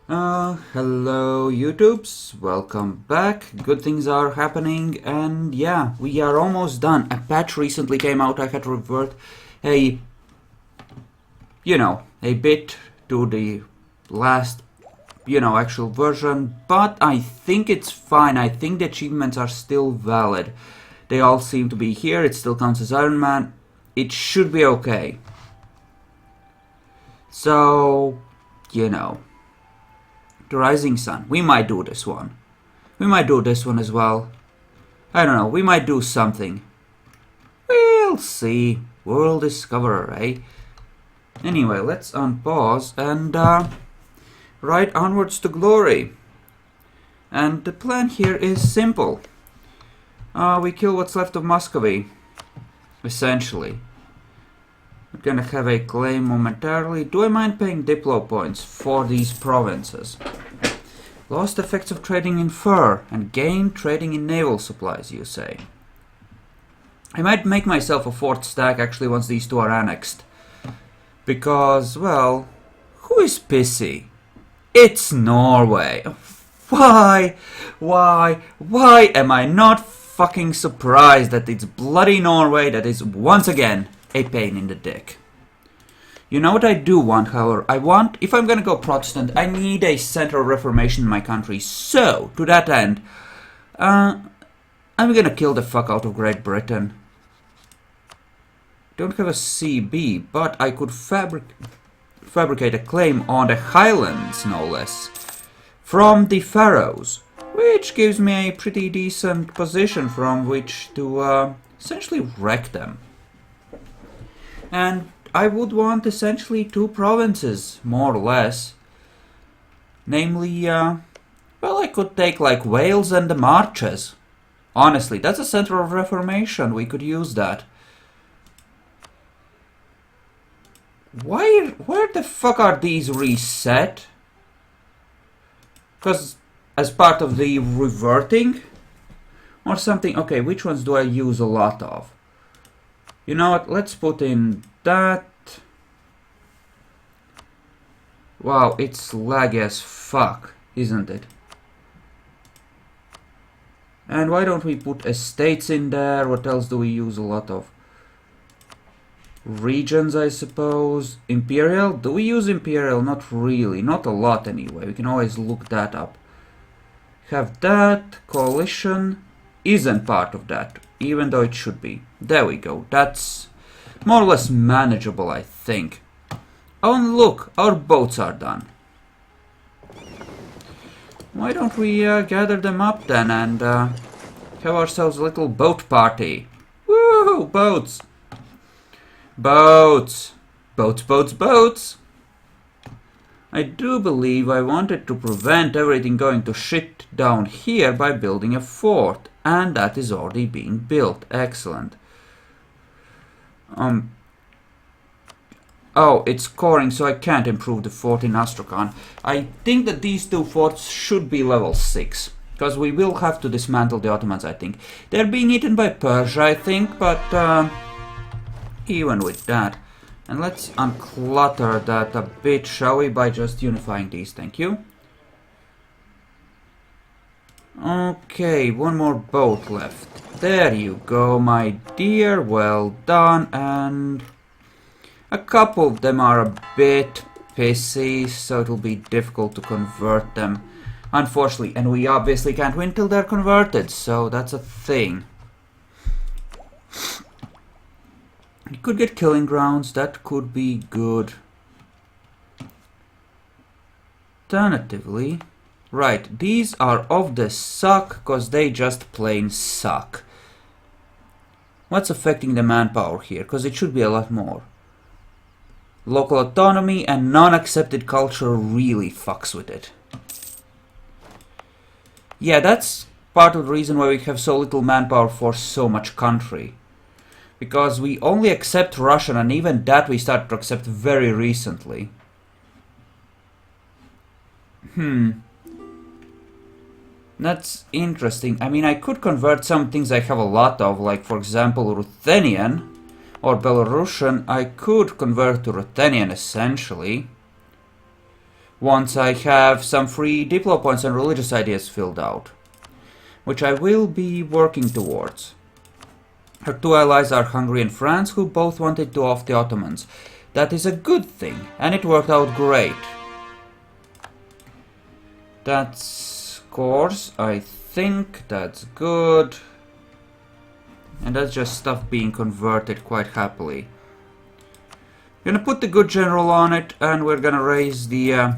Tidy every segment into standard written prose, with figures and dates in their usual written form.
Hello YouTubes, welcome back. Good things are happening, and yeah, we are almost done. A patch recently came out. I had to revert a bit to the last, actual version, but I think it's fine. I think the achievements are still valid. They all seem to be here. It still counts as Iron Man. It should be okay. So, the Rising Sun. We might do this one. We might do this one as well. I don't know. We might do something. We'll see. We'll discover, eh? Anyway, let's unpause and ride onwards to glory. And the plan here is simple. We kill what's left of Muscovy, essentially. We're gonna have a claim momentarily. Do I mind paying Diplo points for these provinces? Lost effects of trading in fur and gain trading in naval supplies, you say. I might make myself a fourth stack actually once these two are annexed. Because, well, who is pissy? It's Norway. Why am I not fucking surprised that it's bloody Norway that is once again a pain in the dick? You know what I do want, however? If I'm gonna go Protestant, I need a center of reformation in my country. So, to that end, I'm gonna kill the fuck out of Great Britain. Don't have a CB, but I could fabricate a claim on the Highlands, no less, from the Faroes, which gives me a pretty decent position from which to essentially wreck them. And I would want essentially two provinces, more or less. Namely, well, I could take like Wales and the Marches. Honestly, that's a center of reformation. We could use that. Where the fuck are these reset? Because as part of the reverting or something. Okay, which ones do I use a lot of? You know what? Let's put in that. Wow, it's laggy as fuck, isn't it? And why don't we put estates in there? What else do we use a lot of? Regions, I suppose. Imperial? Do we use Imperial? Not really. Not a lot anyway. We can always look that up. Have that. Coalition isn't part of that, even though it should be. There we go. That's more or less manageable, I think. Oh, and look, our boats are done. Why don't we gather them up then and have ourselves a little boat party? Woohoo! Boats! Boats! Boats, boats, boats! I do believe I wanted to prevent everything going to shit down here by building a fort. And that is already being built. Excellent. Oh, it's scoring, so I can't improve the fort in Astrakhan. I think that these two forts should be level 6. Because we will have to dismantle the Ottomans, I think. They're being eaten by Persia, I think, but even with that. And let's unclutter that a bit, shall we, by just unifying these. Thank you. Okay, one more boat left. There you go, my dear. Well done. And a couple of them are a bit pissy, so it'll be difficult to convert them, unfortunately. And we obviously can't win till they're converted, so that's a thing. You could get killing grounds, that could be good. Alternatively, right, these are of the suck, because they just plain suck. What's affecting the manpower here? Because it should be a lot more. Local autonomy and non-accepted culture really fucks with it. Yeah, that's part of the reason why we have so little manpower for so much country. Because we only accept Russian, and even that we started to accept very recently. That's interesting. I mean, I could convert some things I have a lot of, like for example Ruthenian or Belarusian. I could convert to Ruthenian essentially. once I have some free diplo points and religious ideas filled out, which I will be working towards. Her two allies are Hungary and France, who both wanted to off the Ottomans. That is a good thing, and it worked out great. That's course, I think that's good. And that's just stuff being converted quite happily. Gonna put the good general on it, and we're gonna raise the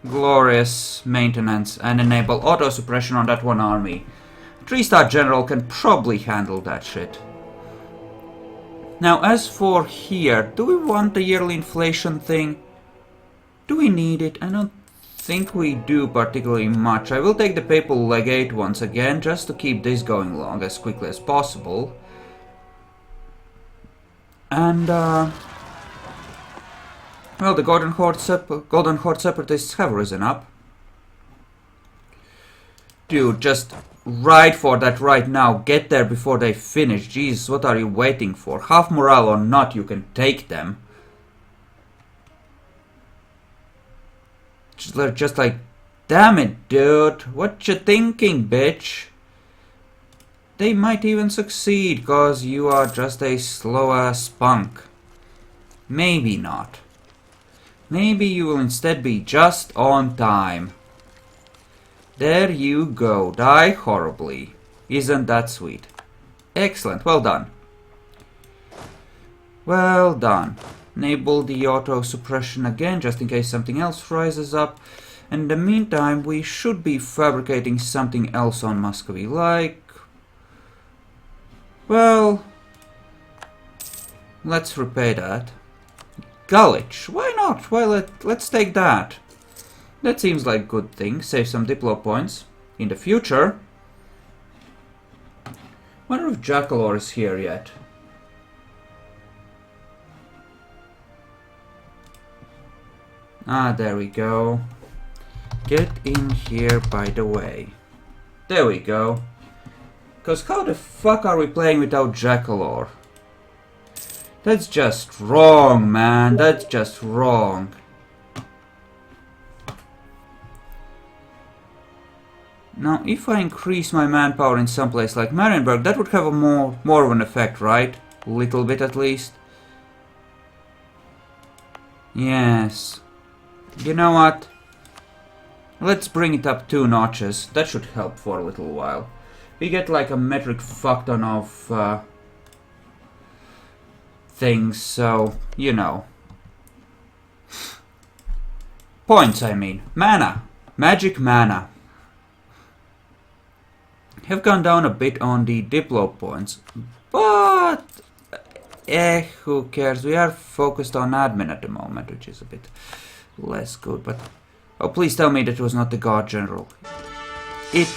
glorious maintenance and enable auto suppression on that one army. 3-star general can probably handle that shit. Now, as for here, do we want the yearly inflation thing? Do we need it? I don't think we do particularly much. I will take the papal legate once again, just to keep this going along as quickly as possible. And, well, the Golden Horde separatists have risen up. Dude, just ride for that right now. Get there before they finish. Jesus, what are you waiting for? Half morale or not, you can take them. They're just like, damn it, dude. What you thinking, bitch? They might even succeed, cause you are just a slow-ass punk. Maybe not. Maybe you will instead be just on time. There you go. Die horribly. Isn't that sweet? Excellent. Well done. Well done. Enable the auto suppression again, just in case something else rises up. And in the meantime, we should be fabricating something else on Muscovy, like... well... let's repay that. Gullich, why not? Well, let's take that. That seems like a good thing. Save some diplo points in the future. Wonder if Jackalor is here yet. Ah, there we go. Get in here, by the way. There we go. Cause how the fuck are we playing without Jackalor? That's just wrong, man. That's just wrong. Now, if I increase my manpower in some place like Marienburg, that would have a more of an effect, right? A little bit at least. Yes. You know what? Let's bring it up 2 notches. That should help for a little while. We get like a metric fuckton of things, so, you know. Points, I mean. Mana. Magic mana. Have gone down a bit on the diplo points, but who cares? We are focused on admin at the moment, which is a bit less good, but oh, please tell me that it was not the God General. It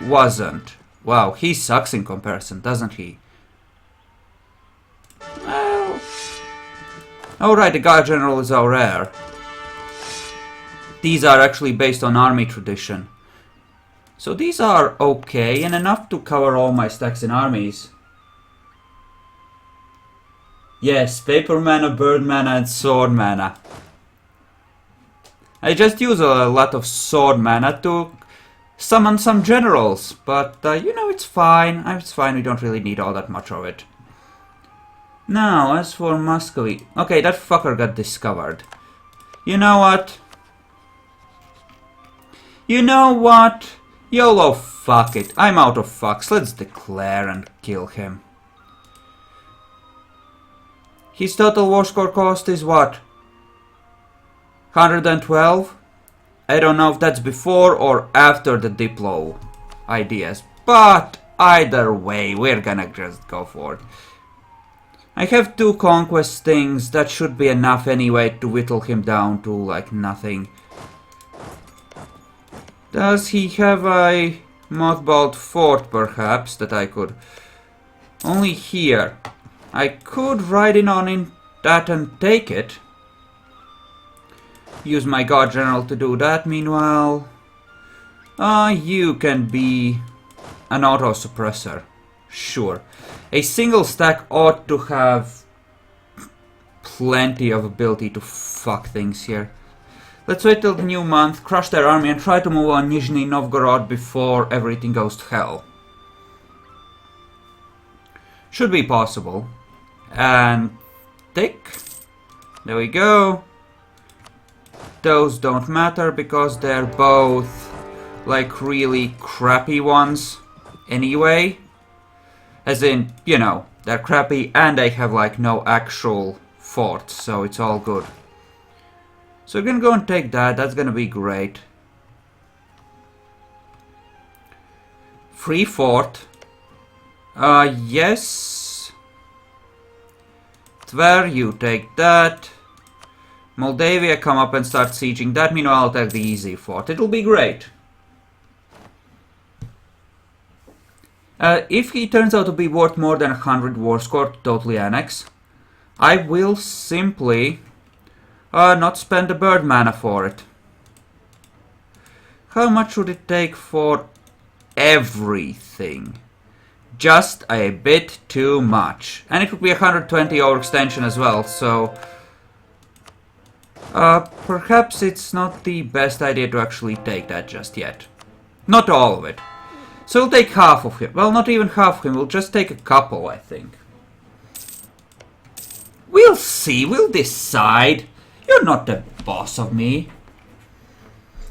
wasn't. Wow, he sucks in comparison, doesn't he? Well, alright, the God General is our heir. These are actually based on army tradition. So these are okay and enough to cover all my stacks in armies. Yes, paper mana, bird mana, and sword mana. I just use a lot of sword mana to summon some generals, but you know, it's fine. It's fine, we don't really need all that much of it. Now, as for Muscovy... okay, that fucker got discovered. You know what? You know what? YOLO, fuck it. I'm out of fucks. Let's declare and kill him. His total war score cost is what? 112? I don't know if that's before or after the diplo ideas, but either way, we're gonna just go for it. I have 2 conquest things. That should be enough anyway to whittle him down to like nothing. Does he have a mothballed fort, perhaps, that I could... only here. I could ride in on that and take it. Use my God General to do that, meanwhile. You can be an auto-suppressor. Sure. A single stack ought to have plenty of ability to fuck things here. Let's wait till the new month, crush their army, and try to move on Nizhny Novgorod before everything goes to hell. Should be possible. And tick. There we go. Those don't matter because they're both like really crappy ones anyway. As in, you know, they're crappy and they have like no actual forts, so it's all good. So we're gonna go and take that, that's gonna be great. Free fort. Yes. Tver, you take that. Moldavia, come up and start sieging that. Meanwhile, I'll take the easy fort. It'll be great. If he turns out to be worth more than 100 war score to totally annex, I will simply not spend the bird mana for it. How much would it take for everything? Just a bit too much. And it would be 120 overextension as well, so perhaps it's not the best idea to actually take that just yet. Not all of it. So we'll take half of him. Well, not even half of him, we'll just take a couple, I think. We'll see, we'll decide. You're not the boss of me.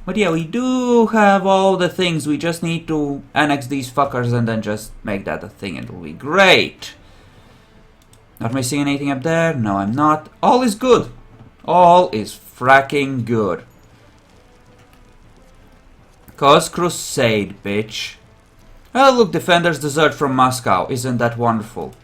But yeah, we do have all the things. We just need to annex these fuckers and then just make that a thing. It'll be great. Not missing anything up there? No, I'm not. All is good. All is fracking good. Cause Crusade, bitch. Oh, look, defenders desert from Moscow. Isn't that wonderful?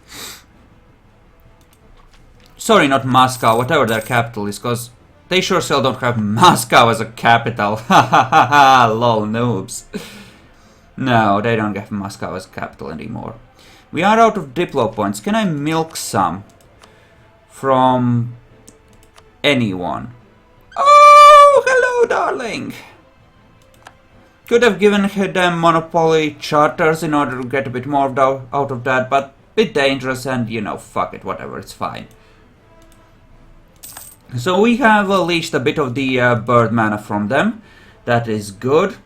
Sorry, not Moscow, whatever their capital is, cause they sure still don't have Moscow as a capital. Ha ha ha ha, lol, noobs. No, they don't have Moscow as a capital anymore. We are out of Diplo points. Can I milk some from anyone? Oh, hello, darling. Could have given them monopoly charters in order to get a bit more out of that, but a bit dangerous and, you know, fuck it, whatever, it's fine. So we have leached a bit of the bird mana from them. That is good.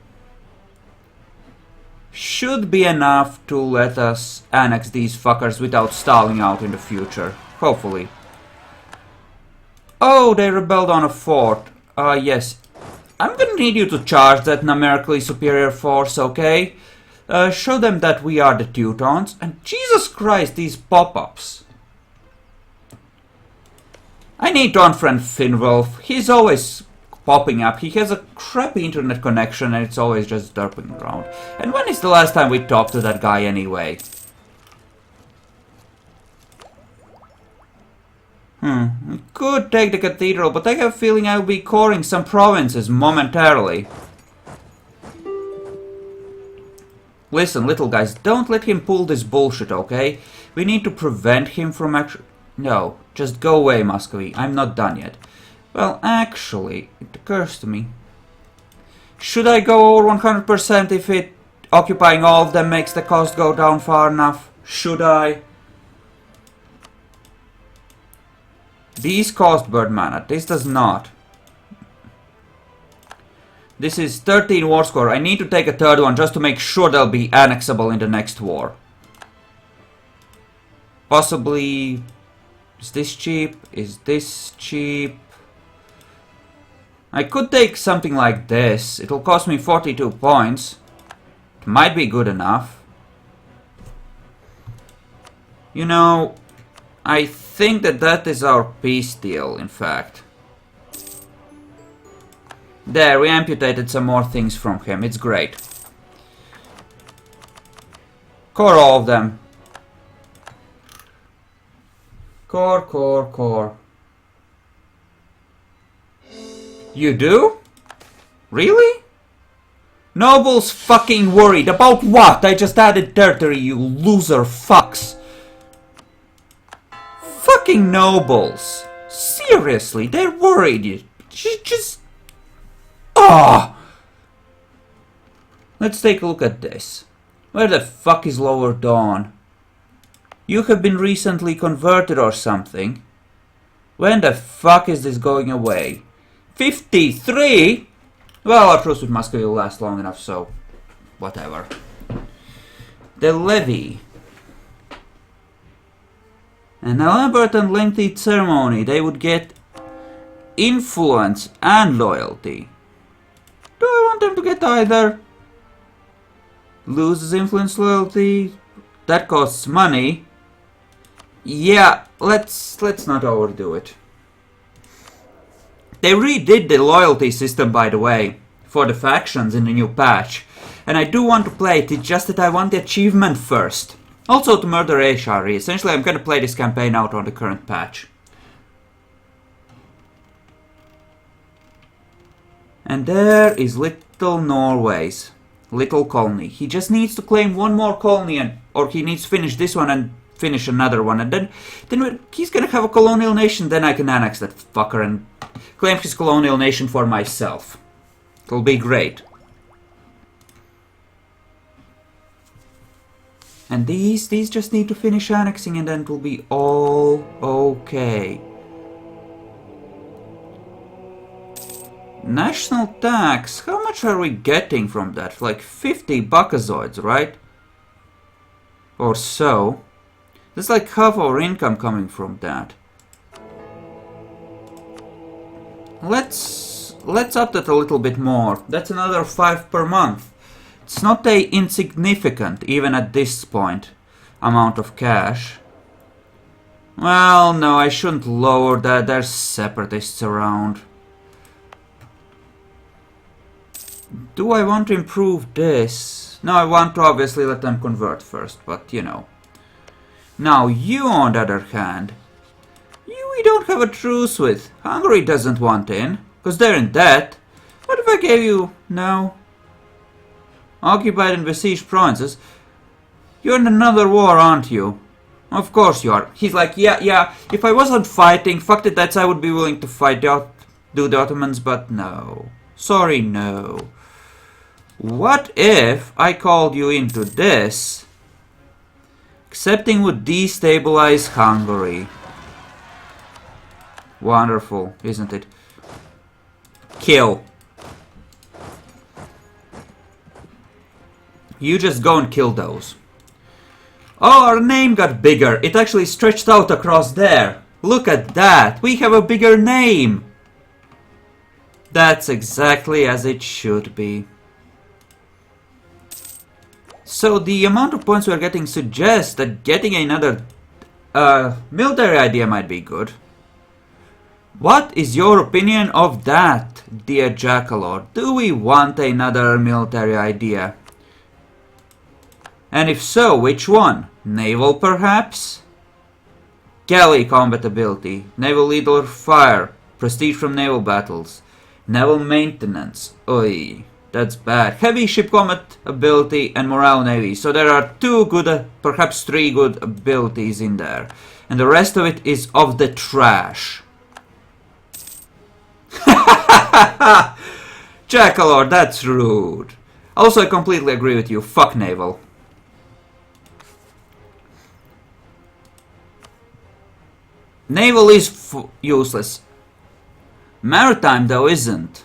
Should be enough to let us annex these fuckers without stalling out in the future. Hopefully. Oh, they rebelled on a fort. Yes. I'm gonna need you to charge that numerically superior force, okay? Show them that we are the Teutons. And Jesus Christ, these pop-ups. I need to unfriend Finwolf. He's always popping up. He has a crappy internet connection and it's always just derping around. And when is the last time we talked to that guy anyway? We could take the cathedral, but I have a feeling I'll be coring some provinces momentarily. Listen, little guys, don't let him pull this bullshit, okay? We need to prevent him from actually... No, just go away, Muscovy. I'm not done yet. Well, actually, it occurs to me. Should I go over 100% if it occupying all of them makes the cost go down far enough? Should I? These cost bird mana. This does not. This is 13 war score. I need to take a third one just to make sure they'll be annexable in the next war. Possibly... Is this cheap? Is this cheap? I could take something like this. It'll cost me 42 points. It might be good enough. You know, I think that is our peace deal, in fact. There, we amputated some more things from him. It's great. Core all of them. Core. You do? Really? Nobles fucking worried. About what? I just added territory, you loser fucks. Fucking nobles. Seriously, they're worried. Just... Ah! Let's take a look at this. Where the fuck is Lower Dawn? You have been recently converted or something. When the fuck is this going away? 53? Well, our truce with Muscovy will last long enough, so whatever. The levy. An elaborate and lengthy ceremony. They would get influence and loyalty. Do I want them to get either? Loses influence, loyalty. That costs money. Yeah, let's not overdo it. They redid the loyalty system, by the way, for the factions in the new patch. And I do want to play it, it's just that I want the achievement first. Also to murder Ashari. Essentially, I'm gonna play this campaign out on the current patch. And there is Little Norway's little colony. He just needs to claim one more colony, or he needs to finish this one and finish another one, and then when he's gonna have a colonial nation, then I can annex that fucker and claim his colonial nation for myself. It'll be great. And these just need to finish annexing, and then it'll be all okay. National tax, how much are we getting from that? Like 50 buckazoids, right? Or so. That's like half our income coming from that. Let's up that a little bit more. That's another 5 per month. It's not a insignificant, even at this point, amount of cash. Well, no, I shouldn't lower that. There's separatists around. Do I want to improve this? No, I want to obviously let them convert first, but you know. Now, you on the other hand, we don't have a truce with. Hungary doesn't want in, because they're in debt. What if I gave you... No. Occupied and besieged provinces. You're in another war, aren't you? Of course you are. He's like, yeah, if I wasn't fighting, fuck the debts, I would be willing to fight do the Ottomans, but no. Sorry, no. What if I called you into this? Accepting would destabilize Hungary. Wonderful, isn't it? Kill. You just go and kill those. Oh, our name got bigger. It actually stretched out across there. Look at that. We have a bigger name. That's exactly as it should be. So the amount of points we're getting suggests that getting another military idea might be good. What is your opinion of that, dear Jackalord? Do we want another military idea? And if so, which one? Naval, perhaps? Galley combat ability, naval leader fire, prestige from naval battles, naval maintenance. Oi, that's bad. Heavy ship combat ability and morale navy. So there are 2 good, perhaps 3 good abilities in there. And the rest of it is of the trash. Jackalord, that's rude. Also, I completely agree with you. Fuck naval. Naval is useless. Maritime, though, isn't.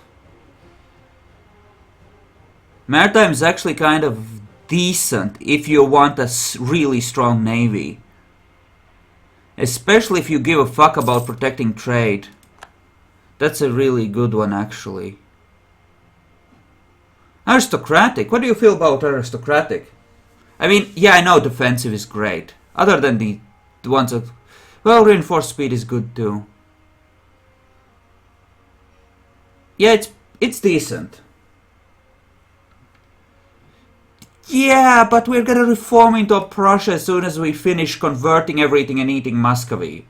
Maritime is actually kind of decent if you want a really strong navy. Especially if you give a fuck about protecting trade. That's a really good one, actually. Aristocratic. What do you feel about aristocratic? I mean, yeah, I know defensive is great. Other than the ones that... Well, reinforced speed is good too. Yeah, it's decent. Yeah, but we're gonna reform into Prussia as soon as we finish converting everything and eating Muscovy.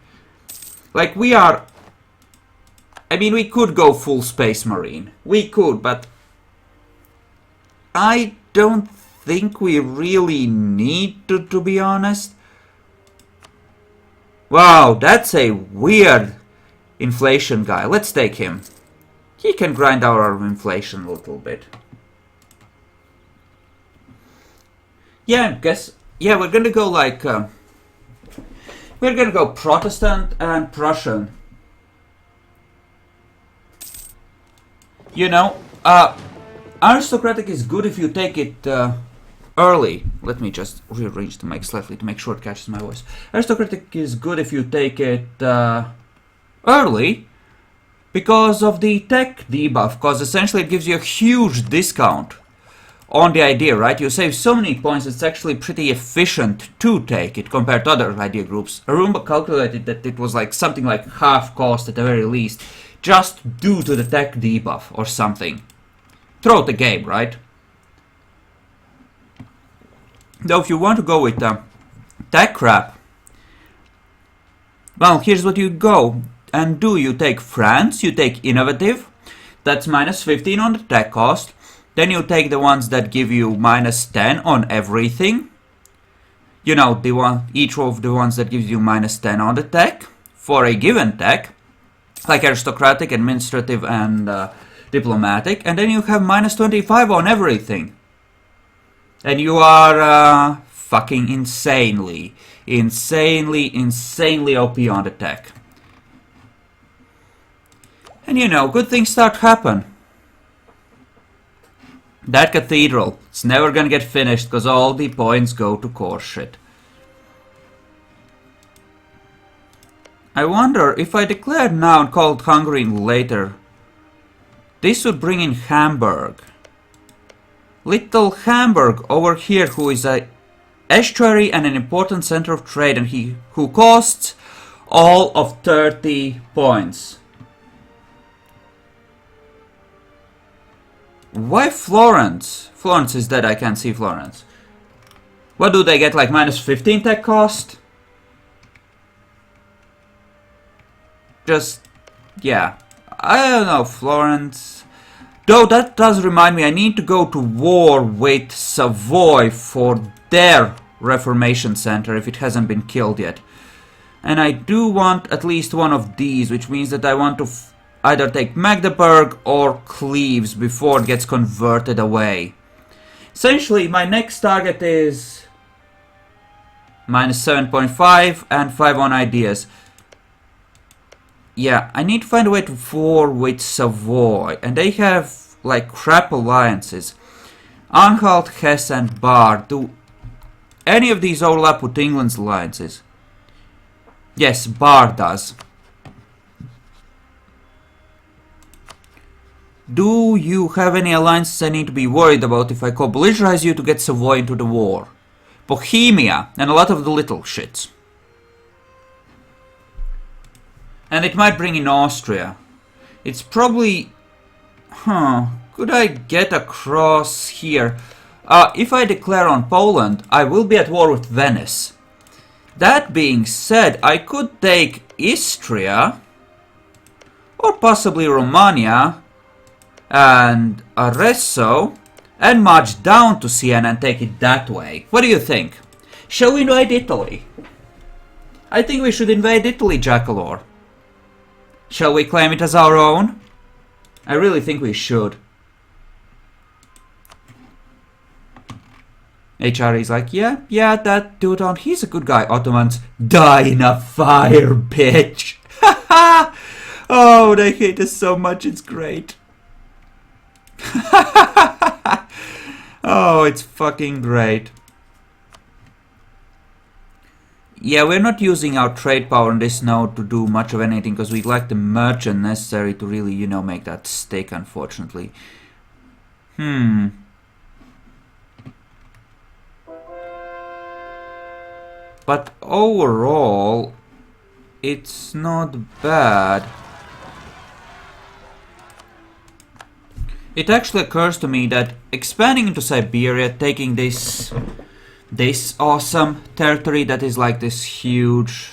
Like, we are... I mean, we could go full Space Marine. We could, but... I don't think we really need to be honest. Wow, that's a weird inflation guy. Let's take him. He can grind our inflation a little bit. Yeah, I guess... Yeah, we're gonna go like... we're gonna go Protestant and Prussian. You know, aristocratic is good if you take it early. Let me just rearrange the mic slightly to make sure it catches my voice. Aristocratic is good if you take it early because of the tech debuff, because essentially it gives you a huge discount on the idea, right? You save so many points, it's actually pretty efficient to take it compared to other idea groups. Arumba calculated that it was like something like half cost at the very least, just due to the tech debuff or something. Throughout the game, right? Though if you want to go with tech crap, well, here's what you go and do. You take France, you take innovative, that's minus 15 on the tech cost. Then you take the ones that give you minus 10 on everything. You know, each of the ones that gives you minus 10 on the tech for a given tech, like aristocratic, administrative, and diplomatic. And then you have minus 25 on everything. And you are fucking insanely OP on the tech. And you know, good things start to happen. That cathedral, it's never gonna get finished because all the points go to core shit. I wonder if I declared now and called Hungary later, this would bring in Hamburg. Little Hamburg over here, who is a estuary and an important center of trade, and who costs all of 30 points. Why Florence? Florence is dead, I can't see Florence. What do they get, like minus 15 tech cost? Just, yeah. I don't know, Florence. Though that does remind me, I need to go to war with Savoy for their Reformation Center if it hasn't been killed yet. And I do want at least one of these, which means that I want to either take Magdeburg or Cleves before it gets converted away. Essentially, my next target is minus 7.5 and 5 on ideas. Yeah, I need to find a way to war with Savoy, and they have like crap alliances. Anhalt, Hesse and Bar. Do any of these overlap with England's alliances? Yes, Bar does. Do you have any alliances I need to be worried about if I co-belligerize you to get Savoy into the war? Bohemia and a lot of the little shits. And it might bring in Austria. It's probably... Could I get across here? If I declare on Poland, I will be at war with Venice. That being said, I could take Istria, or possibly Romania, and Arezzo, and march down to Siena and take it that way. What do you think? Shall we invade Italy? I think we should invade Italy, Jackalor. Shall we claim it as our own? I really think we should. HR is like, yeah, that Teuton, he's a good guy. Ottomans, die in a fire, bitch. Oh, they hate us so much, it's great. Oh, it's fucking great. Yeah, we're not using our trade power in this node to do much of anything because we lack the merchant necessary to really, you know, make that stick, unfortunately. But overall, it's not bad. It actually occurs to me that expanding into Siberia, taking this awesome territory that is like this huge,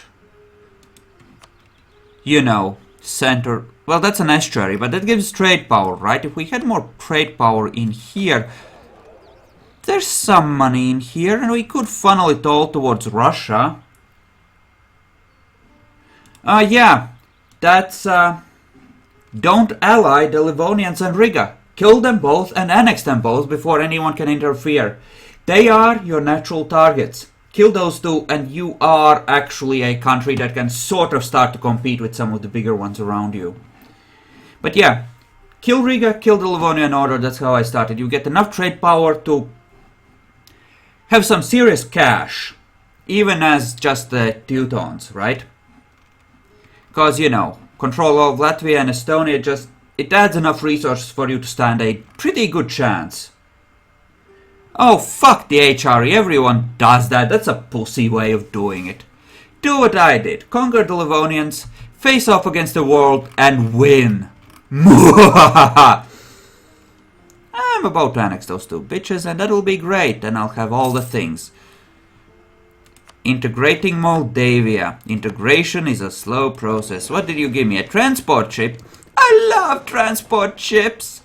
you know, center. Well, that's an estuary, but that gives trade power, right? If we had more trade power in here, there's some money in here, and we could funnel it all towards Russia. Yeah, that's, don't ally the Livonians and Riga. Kill them both and annex them both before anyone can interfere. They are your natural targets. Kill those two and you are actually a country that can sort of start to compete with some of the bigger ones around you. But yeah, Kill Riga, kill the Livonian Order, that's how I started. You get enough trade power to have some serious cash, even as just the Teutons, right? Because, you know, control of Latvia and Estonia just, it adds enough resources for you to stand a pretty good chance. Oh, fuck the HRE, everyone does that, that's a pussy way of doing it. Do what I did, conquer the Livonians, face off against the world, and win. I'm about to annex those two bitches, and that'll be great, and I'll have all the things. Integrating Moldavia. Integration is a slow process. What did you give me? A transport ship? I love transport ships!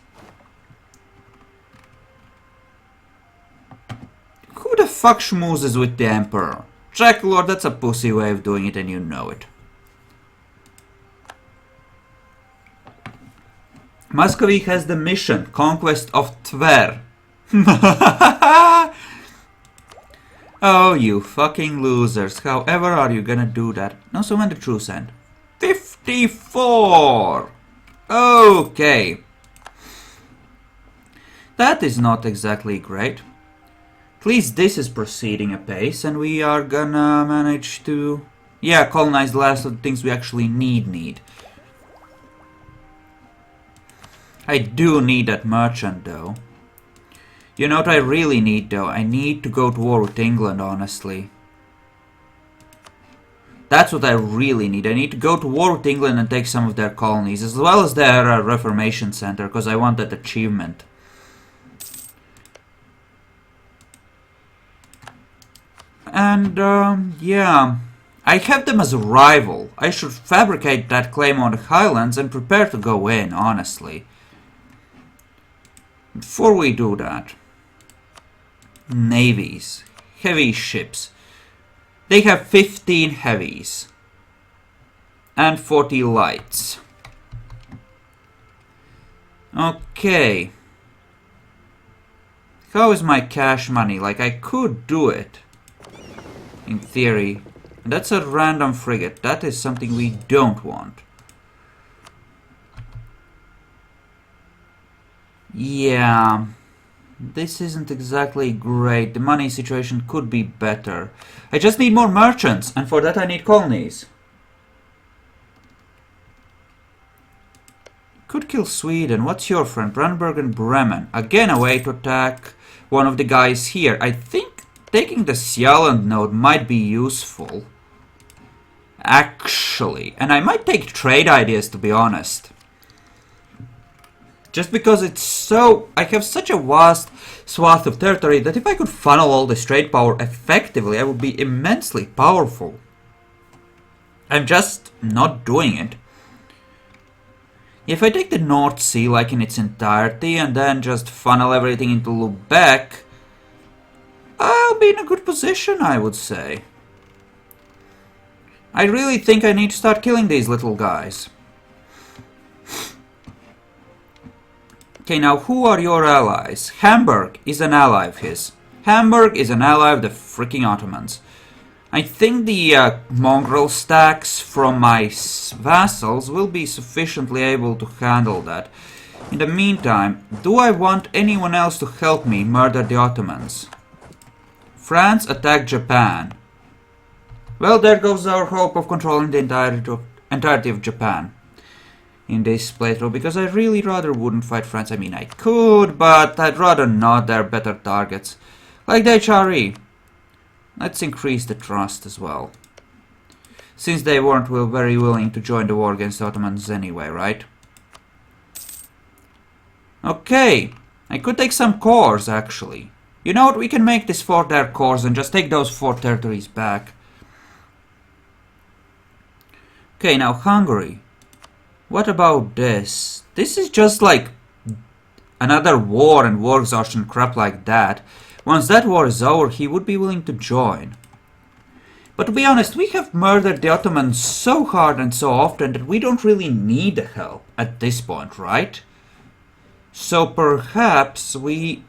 Who the fuck schmoozes with the Emperor? Jack Lord, that's a pussy way of doing it and you know it. Muscovy has the mission, conquest of Tver. Oh, you fucking losers. However are you gonna do that? No, so when the truce end? 54! Okay. That is not exactly great. At least this is proceeding apace, and we are gonna manage to... yeah, colonize the last of the things we actually need. I do need that merchant, though. You know what I really need, though? I need to go to war with England, honestly. That's what I really need. I need to go to war with England and take some of their colonies, as well as their Reformation Center, because I want that achievement. And, yeah, I have them as a rival. I should fabricate that claim on the Highlands and prepare to go in, honestly. Before we do that, navies, heavy ships. They have 15 heavies and 40 lights. Okay. How is my cash money? Like, I could do it. In theory. That's a random frigate. That is something we don't want. Yeah. This isn't exactly great. The money situation could be better. I just need more merchants, and for that I need colonies. Could kill Sweden. What's your friend? Brandenburg and Bremen. Again, a way to attack one of the guys here. I think taking the Sjaland node might be useful. Actually. And I might take trade ideas, to be honest. Just because it's so... I have such a vast swath of territory that if I could funnel all this trade power effectively, I would be immensely powerful. I'm just not doing it. If I take the North Sea like in its entirety and then just funnel everything into Lubeck, I'll be in a good position, I would say. I really think I need to start killing these little guys. Okay, now who are your allies? Hamburg is an ally of his. Hamburg is an ally of the freaking Ottomans. I think the mongrel stacks from my vassals will be sufficiently able to handle that. In the meantime, do I want anyone else to help me murder the Ottomans? France attacked Japan. Well, there goes our hope of controlling the entirety of Japan in this playthrough, because I really rather wouldn't fight France. I mean, I could, but I'd rather not. They're better targets. Like the HRE. Let's increase the trust as well. Since they weren't very willing to join the war against the Ottomans anyway, right? Okay. I could take some cores, actually. You know what? We can make this for their cores and just take those 4 territories back. Okay, now Hungary. What about this? This is just like another war and war exhaustion crap like that. Once that war is over, he would be willing to join. But to be honest, we have murdered the Ottomans so hard and so often that we don't really need the help at this point, right? So perhaps we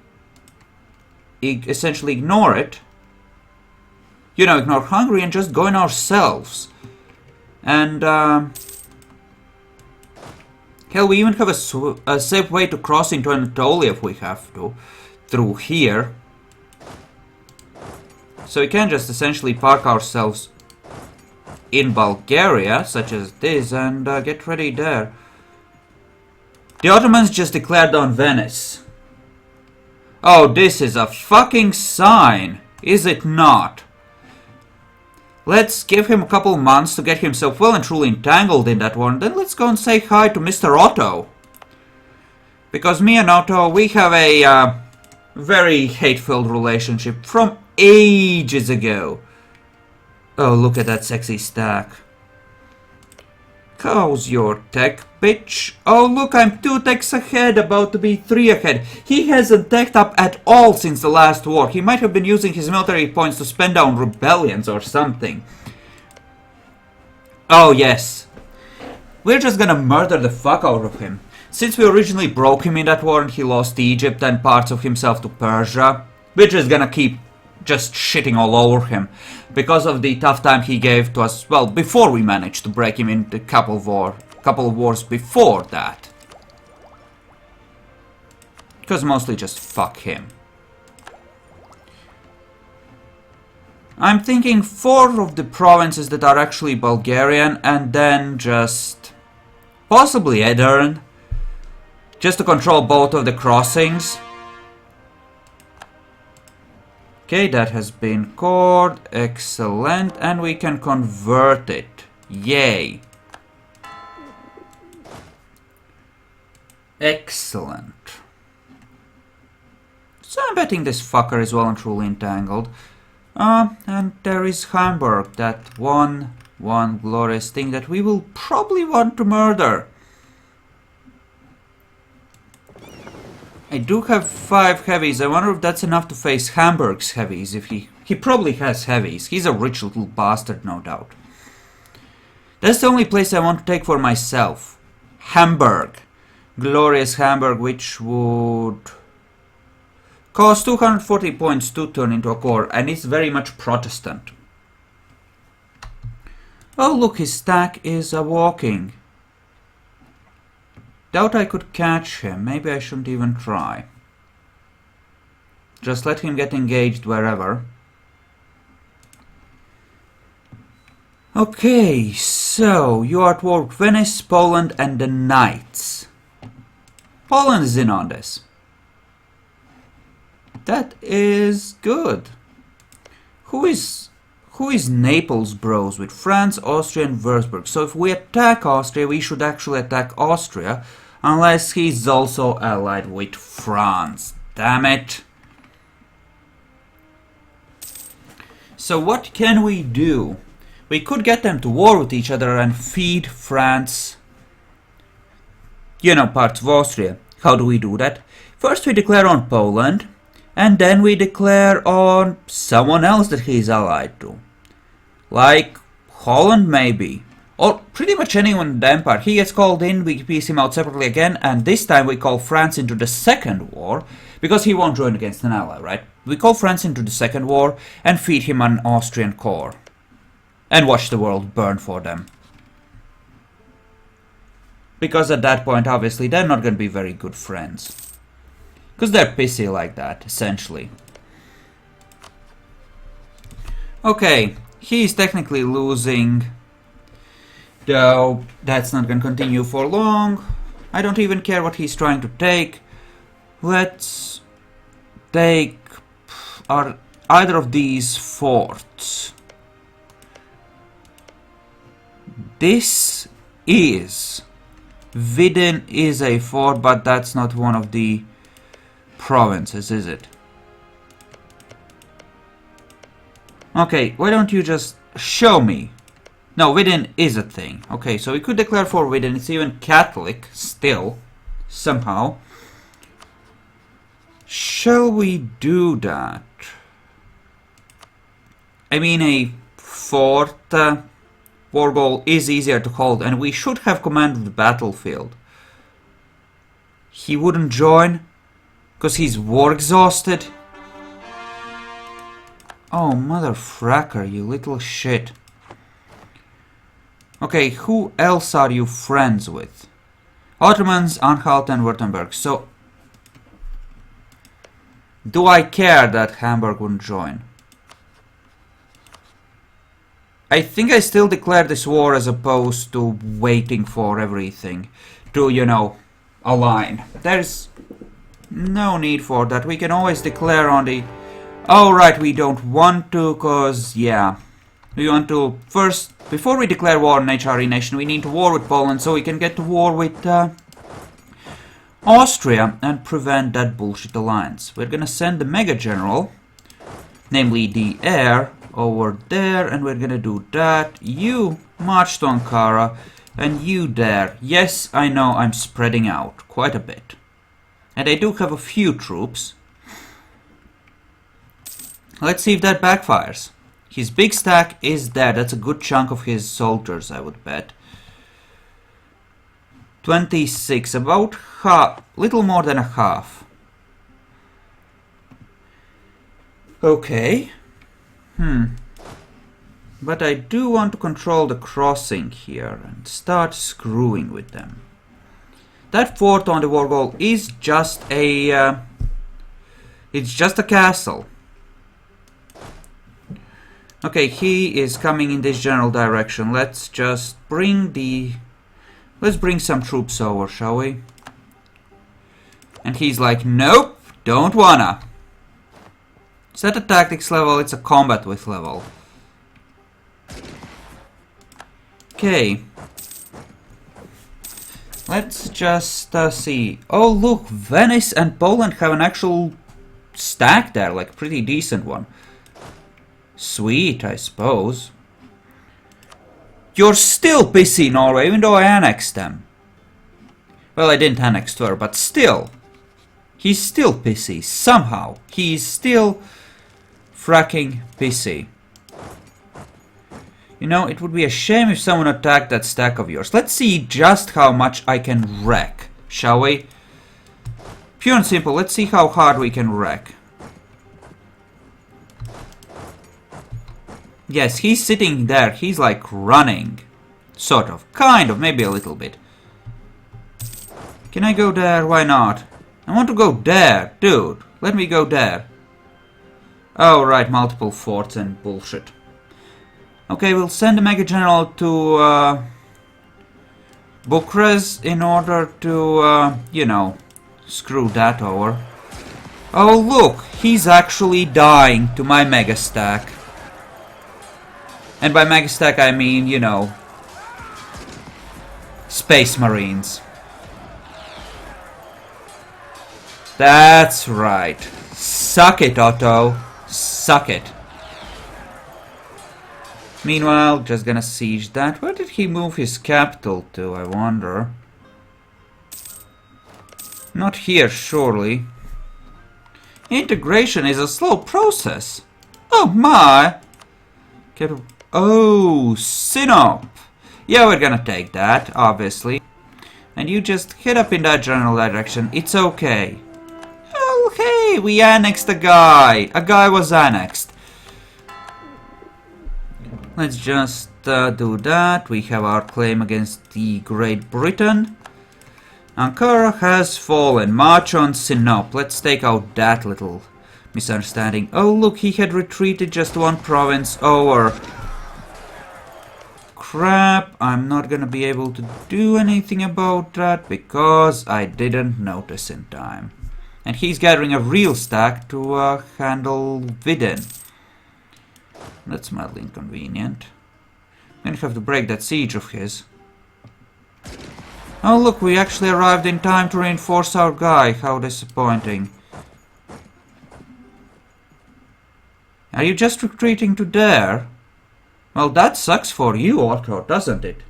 essentially ignore it. You know, ignore Hungary and just go in ourselves. And Hell, we even have a safe way to cross into Anatolia if we have to. Through here. So we can just essentially park ourselves in Bulgaria, such as this, and get ready there. The Ottomans just declared on Venice. Oh, this is a fucking sign, is it not? Let's give him a couple months to get himself well and truly entangled in that one. Then let's go and say hi to Mr. Otto. Because me and Otto, we have a very hate-filled relationship from ages ago. Oh, look at that sexy stack. How's your tech, bitch? Oh, look, I'm 2 techs ahead, about to be 3 ahead. He hasn't teched up at all since the last war. He might have been using his military points to spend down rebellions or something. Oh, yes. We're just gonna murder the fuck out of him. Since we originally broke him in that war and he lost Egypt and parts of himself to Persia, we're just gonna keep just shitting all over him. Because of the tough time he gave to us, well, before we managed to break him in the couple of wars before that. Because mostly just fuck him. I'm thinking 4 of the provinces that are actually Bulgarian, and then just possibly Edirne, just to control both of the crossings. Okay, that has been cored. Excellent. And we can convert it. Yay. Excellent. So I'm betting this fucker is well and truly entangled. And there is Hamburg, that one glorious thing that we will probably want to murder. I do have 5 heavies. I wonder if that's enough to face Hamburg's heavies. If he probably has heavies. He's a rich little bastard, no doubt. That's the only place I want to take for myself. Hamburg. Glorious Hamburg, which would cost 240 points to turn into a core, and it's very much Protestant. Oh, look, his stack is walking. Doubt I could catch him. Maybe I shouldn't even try. Just let him get engaged wherever. Okay, so you are at war with Venice, Poland, and the Knights. Poland is in on this. That is good. Who is Naples bros with? France, Austria, and Würzburg. So if we attack Austria, we should actually attack Austria, unless he's also allied with France. Damn it. So what can we do? We could get them to war with each other and feed France, you know, parts of Austria. How do we do that? First we declare on Poland, and then we declare on someone else that he's allied to. Like Holland, maybe. Or pretty much anyone in the Empire. He gets called in, we piece him out separately again, and this time we call France into the second war, because he won't join against an ally, right? We call France into the second war, and feed him an Austrian core. And watch the world burn for them. Because at that point, obviously, they're not going to be very good friends. Because they're pissy like that, essentially. Okay, he's technically losing, though that's not going to continue for long. I don't even care what he's trying to take. Let's take either of these forts. This is... Vidin is a fort, but that's not one of the provinces, is it? Okay, why don't you just show me? No, Vidin is a thing. Okay, so we could declare for Vidin. It's even Catholic, still, somehow. Shall we do that? I mean, a fort... war goal is easier to hold, and we should have command of the battlefield. He wouldn't join because he's war exhausted. Oh, mother fracker, you little shit. Okay, who else are you friends with? Ottomans, Anhalt and Württemberg. So, do I care that Hamburg wouldn't join? I think I still declare this war as opposed to waiting for everything to, you know, align. There's no need for that. We can always declare on the... Oh, right, we don't want to, cause, yeah. We want to first, before we declare war on HRE nation, we need to war with Poland so we can get to war with Austria and prevent that bullshit alliance. We're gonna send the Mega General, namely the heir, over there, and we're gonna do that. You march to Ankara, and you there. Yes, I know I'm spreading out quite a bit. And I do have a few troops. Let's see if that backfires. His big stack is there. That's a good chunk of his soldiers, I would bet. 26, about half, little more than a half. Okay. But I do want to control the crossing here and start screwing with them. That fort on the war goal is just a... it's just a castle. Okay, he is coming in this general direction. Let's just bring the... Let's bring some troops over, shall we? And he's like, nope, don't wanna. Is that a tactics level? It's a combat with level. Okay. Let's just see. Oh, look, Venice and Poland have an actual stack there, like pretty decent one. Sweet, I suppose. You're still pissy, Norway, even though I annexed them. Well, I didn't annex her, but still. He's still pissy, somehow. He's still fracking pissy. You know, it would be a shame if someone attacked that stack of yours. Let's see just how much I can wreck, shall we? Pure and simple, let's see how hard we can wreck. Yes, he's sitting there. He's like running. Sort of. Kind of. Maybe a little bit. Can I go there? Why not? I want to go there. Dude, let me go there. Oh, right. Multiple forts and bullshit. Okay, we'll send the Mega General to Bucharest in order to, you know, screw that over. Oh, look. He's actually dying to my Mega Stack. And by Mega Stack I mean, you know, Space Marines. That's right. Suck it, Otto. Suck it. Meanwhile, just gonna siege that. Where did he move his capital to, I wonder? Not here, surely. Integration is a slow process. Oh my! Oh, Sinop! Yeah, we're gonna take that, obviously. And you just head up in that general direction. It's okay. Oh, hey, we annexed a guy. A guy was annexed. Let's just do that. We have our claim against the Great Britain. Ankara has fallen. March on Sinop. Let's take out that little misunderstanding. Oh, look, he had retreated just one province over. Crap, I'm not gonna be able to do anything about that because I didn't notice in time. And he's gathering a real stack to handle Vidin. That's mildly inconvenient. I'm gonna have to break that siege of his. Oh look, we actually arrived in time to reinforce our guy. How disappointing. Are you just retreating to there? Well, that sucks for you, Otto, doesn't it?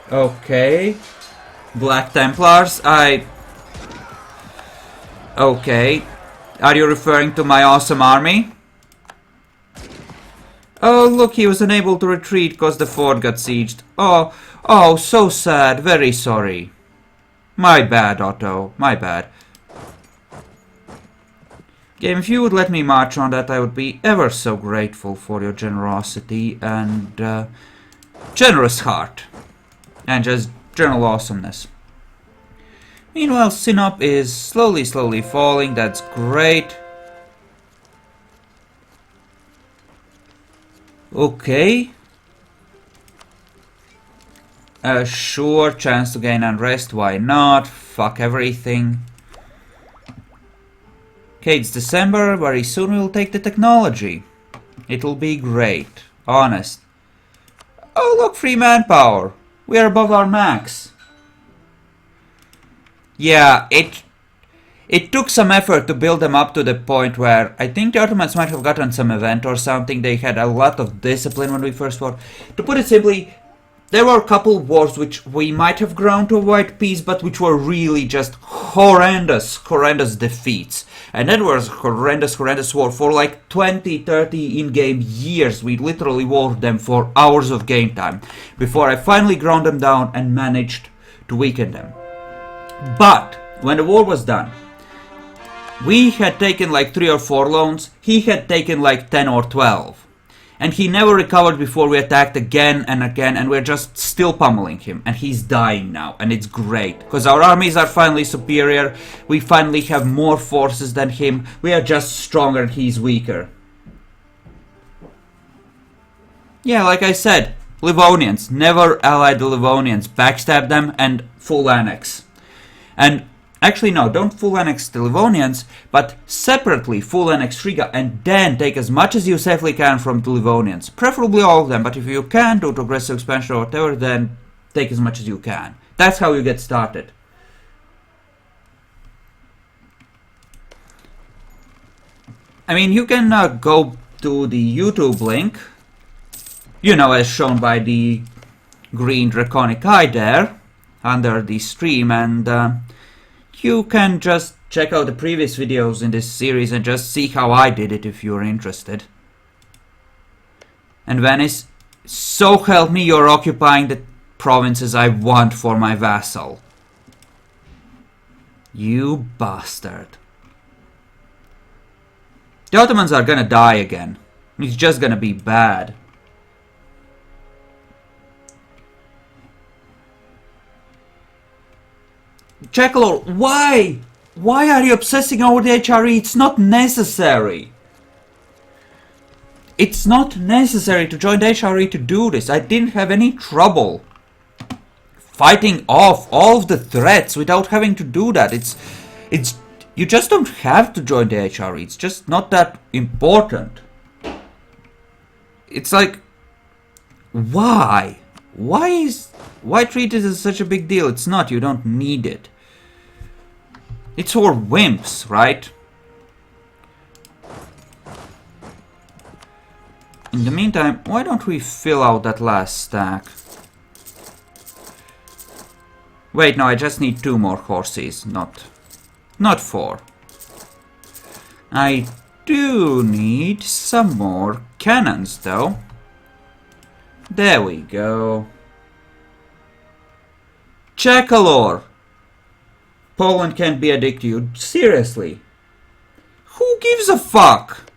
Okay. Black Templars, Okay. Are you referring to my awesome army? Oh, look, he was unable to retreat because the fort got sieged. Oh, so sad. Very sorry. My bad, Otto. My bad. Game, if you would let me march on that, I would be ever so grateful for your generosity and generous heart. And just general awesomeness. Meanwhile, Sinop is slowly falling. That's great. Okay. Sure, chance to gain unrest, why not? Fuck everything. Okay, it's December, very soon we'll take the technology. It'll be great, honest. Oh look, free manpower. We are above our max. Yeah, it took some effort to build them up to the point where I think the Ottomans might have gotten some event or something. They had a lot of discipline when we first fought. To put it simply, there were a couple wars which we might have grown to avoid peace, but which were really just horrendous defeats. And that was horrendous war for like 20, 30 in-game years. We literally warred them for hours of game time before I finally ground them down and managed to weaken them. But when the war was done, we had taken like 3 or 4 loans, he had taken like 10 or 12. And he never recovered before we attacked again and again, and we're just still pummeling him. And he's dying now, and it's great. Because our armies are finally superior, we finally have more forces than him, we are just stronger and he's weaker. Yeah, like I said, Livonians, never allied the Livonians, backstab them and full annex. And actually no, don't full annex the Livonians, but separately full annex Riga and then take as much as you safely can from the Livonians. Preferably all of them, but if you can due to aggressive expansion or whatever, then take as much as you can. That's how you get started. I mean, you can go to the YouTube link, you know, as shown by the green draconic eye there, under the stream, and you can just check out the previous videos in this series and just see how I did it if you're interested. And Venice, so help me, you're occupying the provinces I want for my vassal. You bastard. The Ottomans are gonna die again. It's just gonna be bad. Chekalor, why? Why are you obsessing over the HRE? It's not necessary. It's not necessary to join the HRE to do this. I didn't have any trouble fighting off all of the threats without having to do that. You just don't have to join the HRE. It's just not that important. It's like, why? Why treat it as such a big deal? It's not, you don't need it. It's for wimps, right? In the meantime, why don't we fill out that last stack? Wait, no, I just need 2 more horses, not 4. I do need some more cannons, though. There we go. Chekalor! Poland can't be addicted to you. Seriously. Who gives a fuck?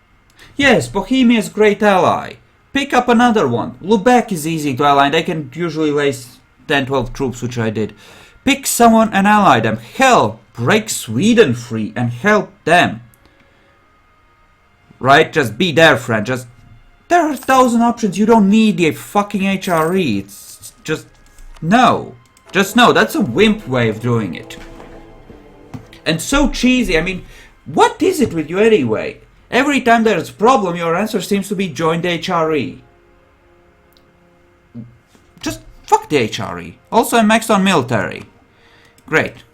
Yes, Bohemia's great ally. Pick up another one. Lubeck is easy to ally. They can usually raise 10-12 troops, which I did. Pick someone and ally them. Hell, break Sweden free and help them. Right? Just be their friend. Just... There are 1,000 options. You don't need a fucking HRE. It's just... No. Just no, that's a wimp way of doing it. And so cheesy. I mean, what is it with you anyway? Every time there's a problem, your answer seems to be join the HRE. Just fuck the HRE. Also, I'm maxed on military. Great.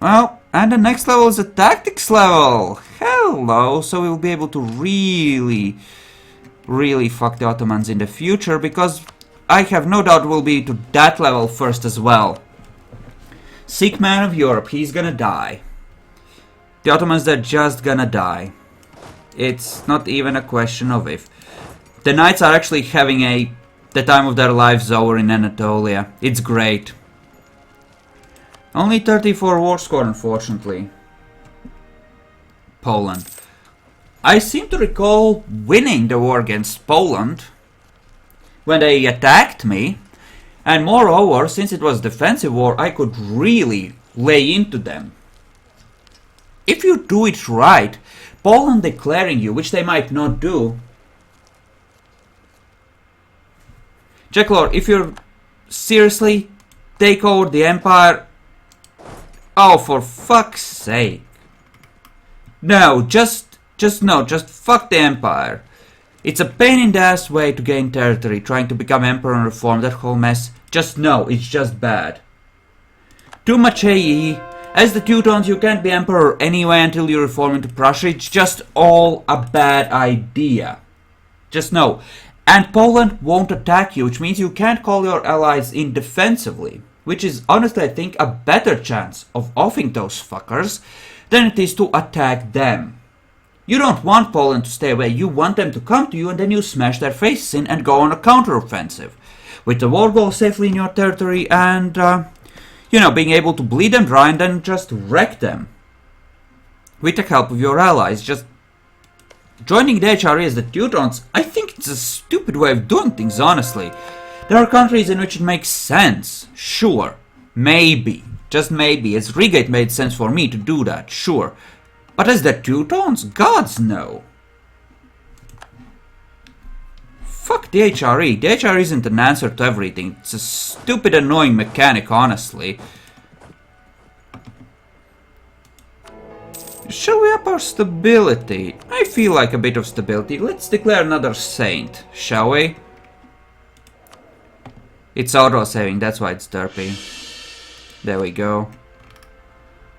Well, and the next level is a tactics level. Hello. So we'll be able to really fuck the Ottomans in the future, because I have no doubt we'll be to that level first as well. Sick man of Europe, he's gonna die. The Ottomans, they're just gonna die. It's not even a question of if. The Knights are actually having the time of their lives over in Anatolia. It's great. Only 34 war score, unfortunately. Poland. I seem to recall winning the war against Poland when they attacked me, and moreover, since it was defensive war, I could really lay into them. If you do it right, Poland declaring you, which they might not do. Czech Lord, if you're seriously take over the empire, oh, for fuck's sake. No, just fuck the empire. It's a pain in the ass way to gain territory, trying to become emperor and reform, that whole mess. Just no, it's just bad. Too much AE. As the Teutons, you can't be emperor anyway until you reform into Prussia. It's just all a bad idea. Just no. And Poland won't attack you, which means you can't call your allies in defensively. Which is honestly, I think, a better chance of offing those fuckers than it is to attack them. You don't want Poland to stay away, you want them to come to you and then you smash their faces in and go on a counter-offensive. With the war goal safely in your territory and, you know, being able to bleed them dry and then just wreck them. With the help of your allies, just joining the HRE as the Teutons, I think it's a stupid way of doing things, honestly. There are countries in which it makes sense, sure, maybe, just maybe, as Riga it made sense for me to do that, sure. But as the Teutons, gods no. Fuck the HRE. The HRE isn't an answer to everything. It's a stupid, annoying mechanic, honestly. Shall we up our stability? I feel like a bit of stability. Let's declare another saint, shall we? It's auto-saving, that's why it's derpy. There we go.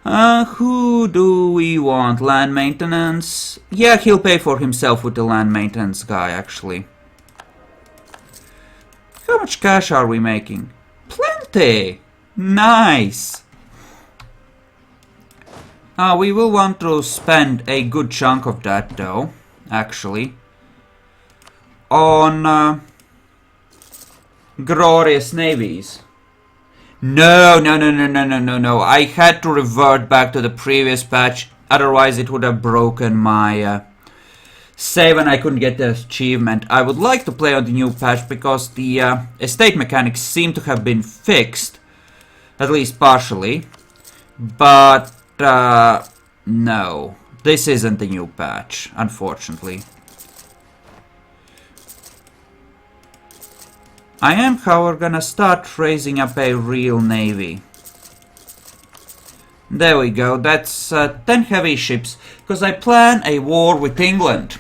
Who do we want? Land maintenance? Yeah, he'll pay for himself with the land maintenance guy, actually. How much cash are we making? Plenty! Nice! We will want to spend a good chunk of that, though, actually, on glorious navies. No. I had to revert back to the previous patch, otherwise it would have broken my save and I couldn't get the achievement. I would like to play on the new patch because the estate mechanics seem to have been fixed, at least partially, but no, this isn't the new patch, unfortunately. I am, however, gonna start raising up a real navy. There we go, that's 10 heavy ships, because I plan a war with England.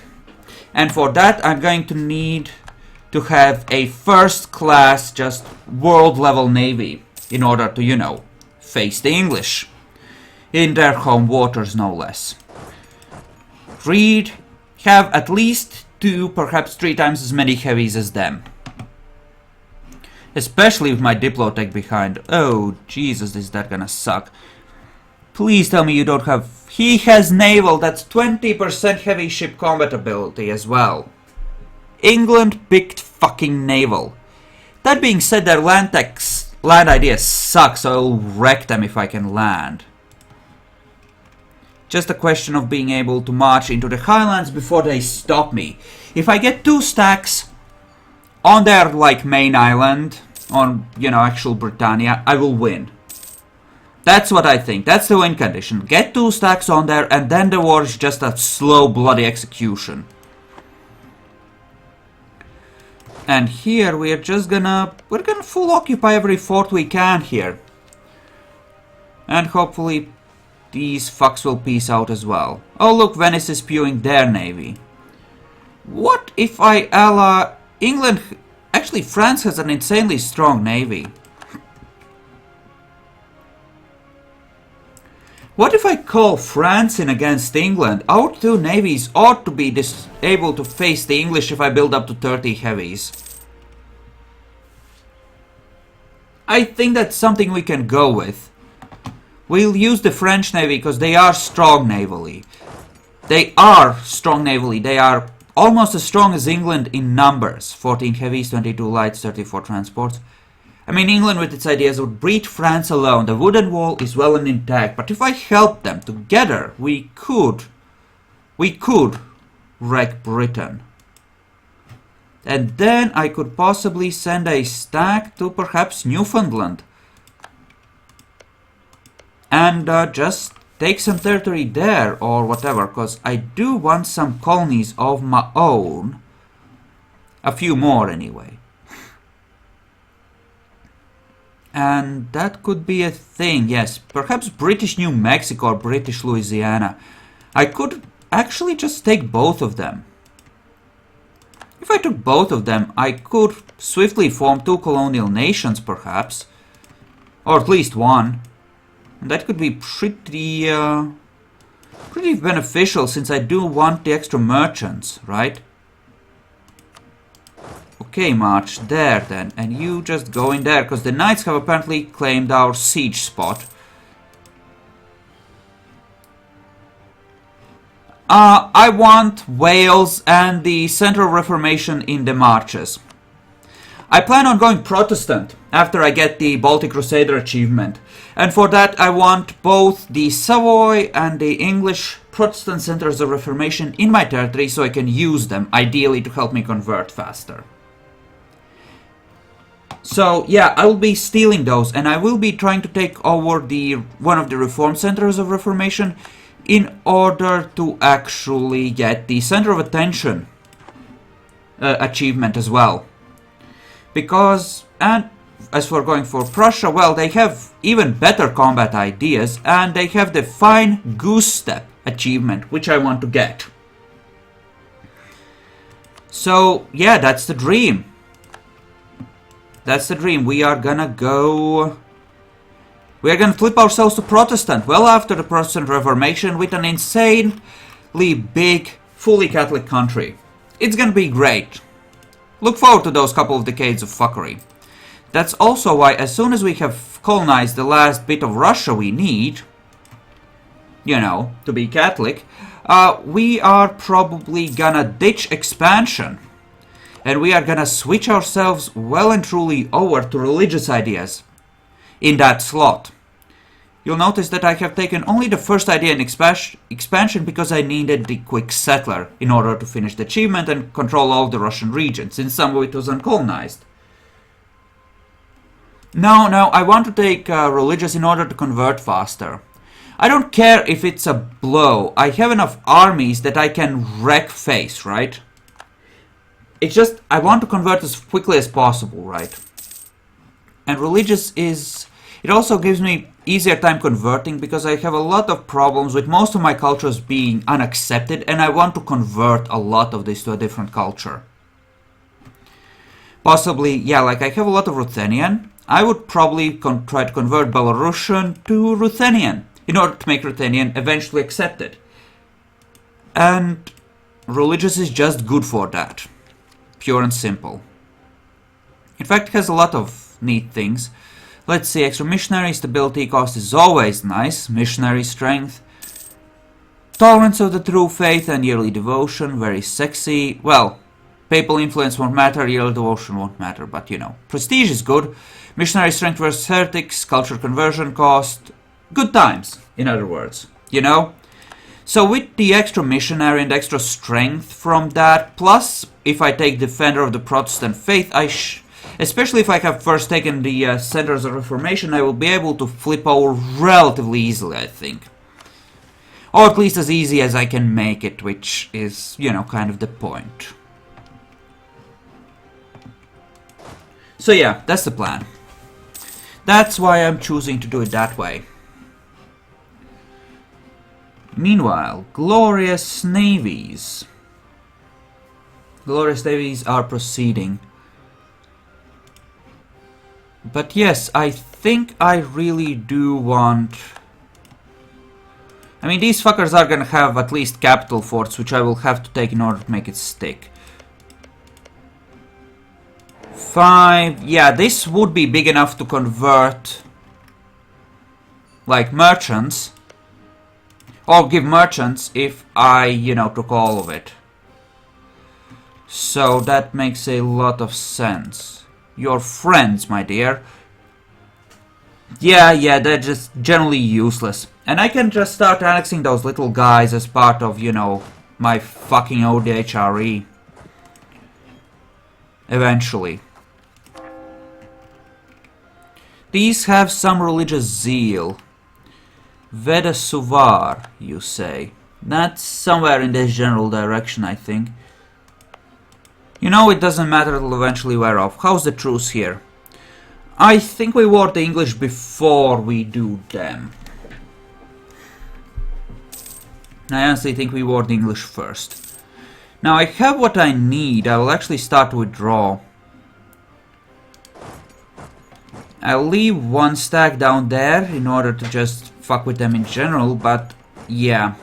And for that I'm going to need to have a first-class, just world-level navy, in order to, you know, face the English. In their home waters, no less. Have at least 2, perhaps 3 times as many heavies as them. Especially with my Diplotech behind. Oh, Jesus, is that gonna suck. Please tell me you don't have... He has naval, that's 20% heavy ship combat ability as well. England picked fucking naval. That being said, their land idea sucks, so I'll wreck them if I can land. Just a question of being able to march into the highlands before they stop me. If I get 2 stacks on their, like, main island, on, you know, actual Britannia, I will win. That's what I think. That's the win condition. Get 2 stacks on there, and then the war is just a slow, bloody execution. And here we are just gonna... We're gonna full occupy every fort we can here. And hopefully these fucks will peace out as well. Oh look, Venice is spewing their navy. What if I ally... England... Actually, France has an insanely strong navy. What if I call France in against England? Our 2 navies ought to be able to face the English if I build up to 30 heavies. I think that's something we can go with. We'll use the French navy because they are strong navally. They are strong navally. They are almost as strong as England in numbers. 14 heavies, 22 lights, 34 transports. I mean, England with its ideas would beat France alone. The wooden wall is well and intact, but if I help them together, we could we could wreck Britain. And then I could possibly send a stack to perhaps Newfoundland. And just take some territory there or whatever, because I do want some colonies of my own. A few more anyway. And that could be a thing, yes. Perhaps British New Mexico or British Louisiana. I could actually just take both of them. If I took both of them, I could swiftly form two colonial nations, perhaps. Or at least one. And that could be pretty beneficial, since I do want the extra merchants, right? Okay, march there then. And you just go in there, because the knights have apparently claimed our siege spot. I want Wales and the Centre of Reformation in the marches. I plan on going Protestant after I get the Baltic Crusader achievement. And for that I want both the Savoy and the English Protestant Centres of Reformation in my territory so I can use them, ideally to help me convert faster. So yeah, I will be stealing those, and I will be trying to take over one of the Reform Centres of Reformation in order to actually get the Center of Attention achievement as well. Because, and as for going for Prussia, well, they have even better combat ideas, and they have the Fine Goose Step achievement, which I want to get. So yeah, that's the dream. That's the dream. We are gonna go... We are gonna flip ourselves to Protestant well after the Protestant Reformation with an insanely big, fully Catholic country. It's gonna be great. Look forward to those couple of decades of fuckery. That's also why as soon as we have colonized the last bit of Russia we need, you know, to be Catholic, we are probably gonna ditch expansion. And we are gonna switch ourselves well and truly over to religious ideas in that slot. You'll notice that I have taken only the first idea in expansion because I needed the quick settler in order to finish the achievement and control all the Russian regions, since some of it was uncolonized. No, I want to take religious in order to convert faster. I don't care if it's a blow. I have enough armies that I can wreck face, right? It's just, I want to convert as quickly as possible, right? And religious is... It also gives me easier time converting because I have a lot of problems with most of my cultures being unaccepted, and I want to convert a lot of this to a different culture. Possibly, yeah, like I have a lot of Ruthenian. I would probably try to convert Belarusian to Ruthenian in order to make Ruthenian eventually accepted. And religious is just good for that. Pure and simple. In fact, it has a lot of neat things. Let's see, extra missionary stability cost is always nice. Missionary strength. Tolerance of the true faith and yearly devotion, very sexy. Well, papal influence won't matter, yearly devotion won't matter, but you know. Prestige is good. Missionary strength versus heretics, culture conversion cost. Good times, in other words. You know? So with the extra missionary and extra strength from that, plus if I take Defender of the Protestant Faith, especially if I have first taken the Centers of Reformation, I will be able to flip over relatively easily, I think. Or at least as easy as I can make it, which is, you know, kind of the point. So yeah, that's the plan. That's why I'm choosing to do it that way. Meanwhile, glorious navies. Glorious navies are proceeding. But yes, I think I really do want... I mean, these fuckers are gonna have at least capital forts, which I will have to take in order to make it stick. 5... Yeah, this would be big enough to convert... like, merchants. Or give merchants if I, you know, took all of it. So that makes a lot of sense. Your friends, my dear. Yeah, they're just generally useless. And I can just start annexing those little guys as part of, you know, my fucking ODHRE. Eventually. These have some religious zeal. Veda Suvar, you say. That's somewhere in this general direction, I think. You know, it doesn't matter, it'll eventually wear off. How's the truce here? I think we ward the English before we do them. I honestly think we ward the English first. Now I have what I need. I will actually start to withdraw. I'll leave one stack down there in order to just fuck with them in general, but yeah.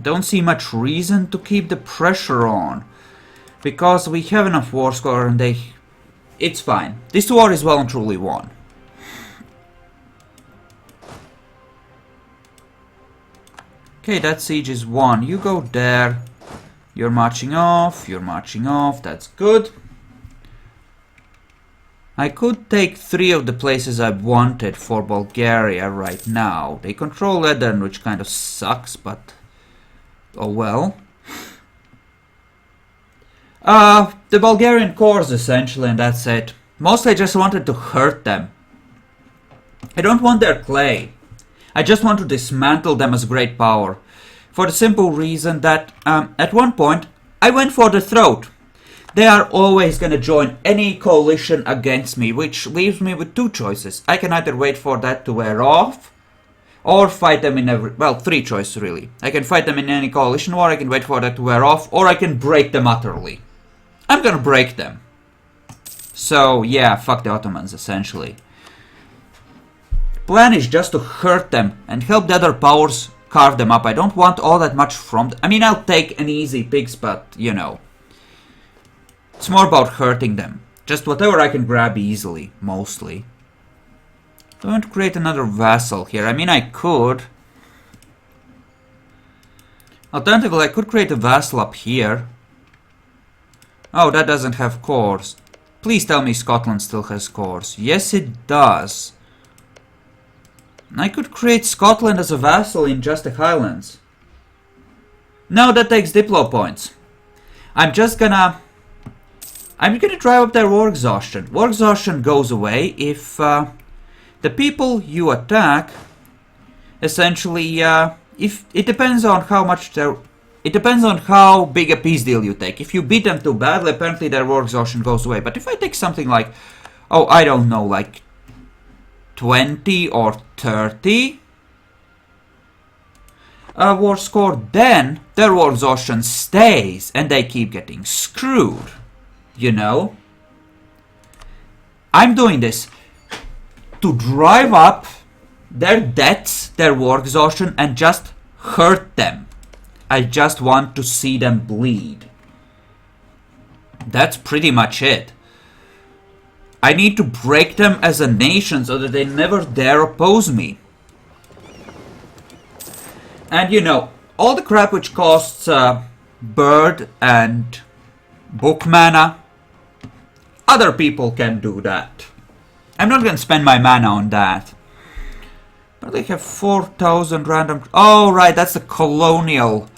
Don't see much reason to keep the pressure on. Because we have enough war score and they... It's fine. This war is well and truly won. Okay, that siege is won. You go there. You're marching off. You're marching off. That's good. I could take 3 of the places I wanted for Bulgaria right now. They control Eden, which kind of sucks, but... Oh well. The Bulgarian cores essentially, and that's it. Mostly I just wanted to hurt them. I don't want their clay. I just want to dismantle them as great power. For the simple reason that at one point I went for the throat. They are always gonna join any coalition against me, which leaves me with 2 choices. I can either wait for that to wear off, or fight them in every... Well, 3 choices really. I can fight them in any coalition war, I can wait for that to wear off, or I can break them utterly. I'm gonna break them. So, yeah, fuck the Ottomans, essentially. Plan is just to hurt them and help the other powers carve them up. I don't want all that much from them. I mean, I'll take an easy picks, but, you know. It's more about hurting them. Just whatever I can grab easily, mostly. I want to create another vassal here. I mean, I could. Alternatively, I could create a vassal up here. Oh, that doesn't have cores. Please tell me Scotland still has cores. Yes, it does. I could create Scotland as a vassal in just the Highlands. No, that takes Diplo points. I'm gonna drive up their war exhaustion. War exhaustion goes away if the people you attack essentially if it depends on how much they're... It depends on how big a peace deal you take. If you beat them too badly, apparently their war exhaustion goes away. But if I take something like, oh, I don't know, like 20 or 30 war score, then their war exhaustion stays and they keep getting screwed. You know? I'm doing this to drive up their debts, their war exhaustion, and just hurt them. I just want to see them bleed. That's pretty much it. I need to break them as a nation so that they never dare oppose me. And you know, all the crap which costs bird and book mana, other people can do that. I'm not gonna spend my mana on that. But they have 4,000 random... Oh, right, that's the colonial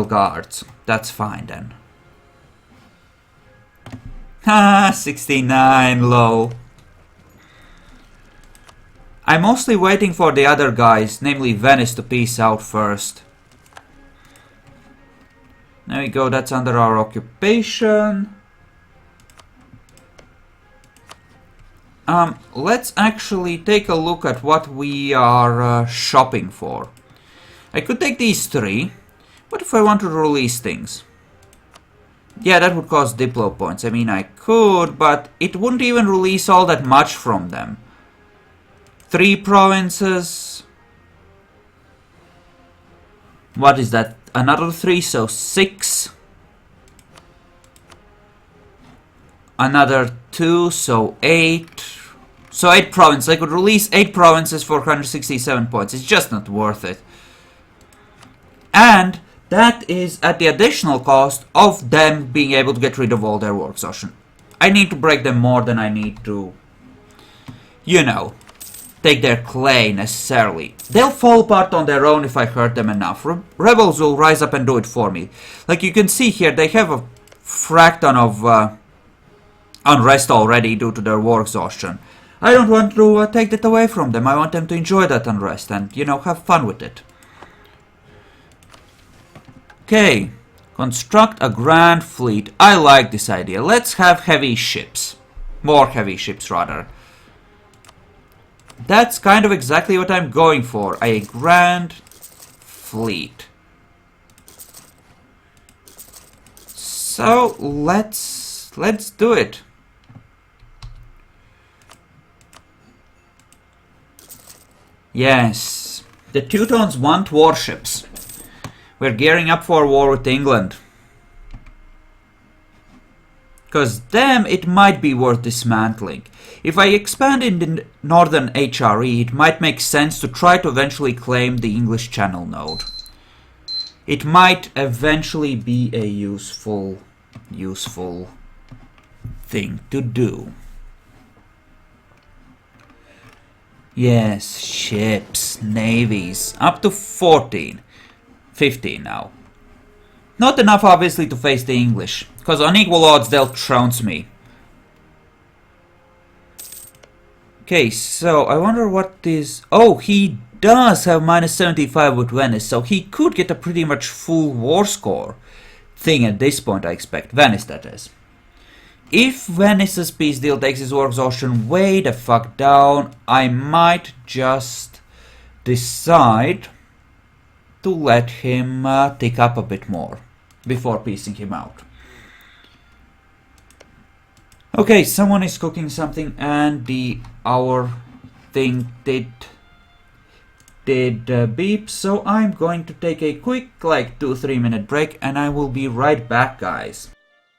guards. That's fine then. Ha, 69, low. I'm mostly waiting for the other guys, namely Venice, to peace out first. There we go, that's under our occupation. Let's actually take a look at what we are shopping for. I could take these 3. What if I want to release things? Yeah, that would cost Diplo points. I mean, I could, but it wouldn't even release all that much from them. 3 provinces. What is that? Another 3, so 6. Another 2, so 8. So 8 provinces. I could release 8 provinces for 167 points. It's just not worth it. And that is at the additional cost of them being able to get rid of all their war exhaustion. I need to break them more than I need to, you know. take their clay necessarily. They'll fall apart on their own if I hurt them enough. Rebels will rise up and do it for me. Like you can see here, they have a fraction of unrest already due to their war exhaustion. I don't want to take that away from them. I want them to enjoy that unrest and, you know, have fun with it. Okay. Construct a grand fleet. I like this idea. Let's have heavy ships. More heavy ships, rather. That's kind of exactly what I'm going for. A grand fleet. So, let's do it. Yes. The Teutons want warships. We're gearing up for a war with England. Because them, it might be worth dismantling. If I expand in the northern HRE, it might make sense to try to eventually claim the English Channel node. It might eventually be a useful thing to do. Yes, ships, navies, up to 14. 15 now. Not enough obviously to face the English, because on equal odds they'll trounce me. Okay, so I wonder what is... Oh, he does have minus 75 with Venice, so he could get a pretty much full war score thing at this point, I expect. Venice, that is. If Venice's peace deal takes his war exhaustion way the fuck down, I might just decide to let him tick up a bit more before piecing him out. Okay, someone is cooking something and the hour thing did beep, so I'm going to take a quick like 2-3 minute break and I will be right back, guys.